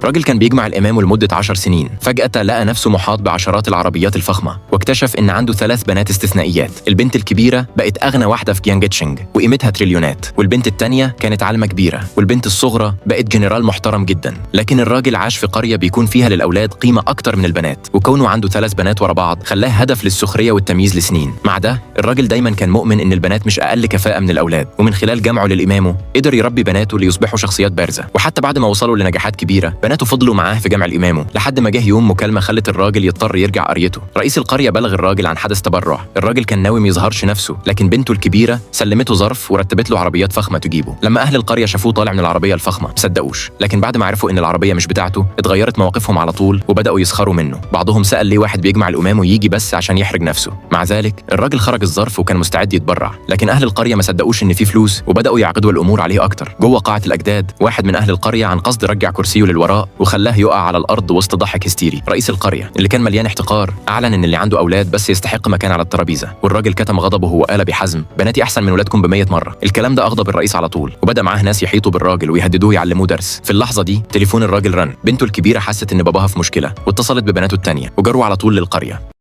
راجل كان بيجمع الإمام لمدة 10 سنين، فجأة لقى نفسه محاط بعشرات العربيات الفخمة، واكتشف إن عنده 3 بنات استثنائيات. البنت الكبيرة بقت أغنى واحدة في جيانجتشنج وقيمتها تريليونات، والبنت التانية كانت عالمة كبيرة، والبنت الصغرى بقت جنرال محترم جدا. لكن الراجل عاش في قرية بيكون فيها للأولاد قيمة أكتر من البنات، وكونه عنده 3 بنات ورا بعض خلاه هدف للسخرية والتمييز لسنين. مع ده الراجل دايما كان مؤمن إن البنات مش أقل كفاءة من الأولاد، ومن خلال جمعه للإمامه قدر يربي بناته ليصبحوا شخصيات بارزة. وحتى بعد ما وصلوا لنجاحات كبيرة بناته فضلوا معاه في جمع الإمامه، لحد ما جه يوم مكالمة خلت الراجل يضطر يرجع قريته. رئيس القرية بلغ الراجل عن حدث تبرع. الراجل كان ناوي ما يظهرش نفسه، لكن بنته الكبيرة سلمته ظرف ورتبت له عربيات فخمة تجيبه. لما أهل القرية شافوه طالع من العربية الفخمة ما صدقوش، لكن بعد ما عرفوا إن العربية مش بتاعته اتغيرت مواقفهم على طول وبدأوا يسخروا منه. بعضهم سأل ليه واحد بيجمع الإمام ويجي بس عشان يحرج نفسه. مع ذلك الراجل خرج الظرف وكان مستعد يتبرع، لكن أهل القرية ما صدقوش إن في فلوس وبدأوا يعقدوا الأمور عليه أكتر. جوه قاعة الأجداد واحد من أهل القرية عن قصد رجع كرسيه للوراء وخلاه يقع على الأرض وسط ضحك هستيري. رئيس القرية اللي كان مليان احتقار أعلن إن اللي عنده أولاد بس يستحق مكان على الترابيزة، والراجل كتم غضبه وقال بحزم: بناتي أحسن من ولادكم ب100 مرة. الكلام ده أغضب الرئيس على طول، وبدأ معاه ناس يحيطوا بالراجل ويهددوه يعلموه درس. في اللحظة دي تليفون الراجل رن. بنته الكبيرة حست إن باباها في مشكلة واتصلت ببناته التانية وجروا على طول للقرية.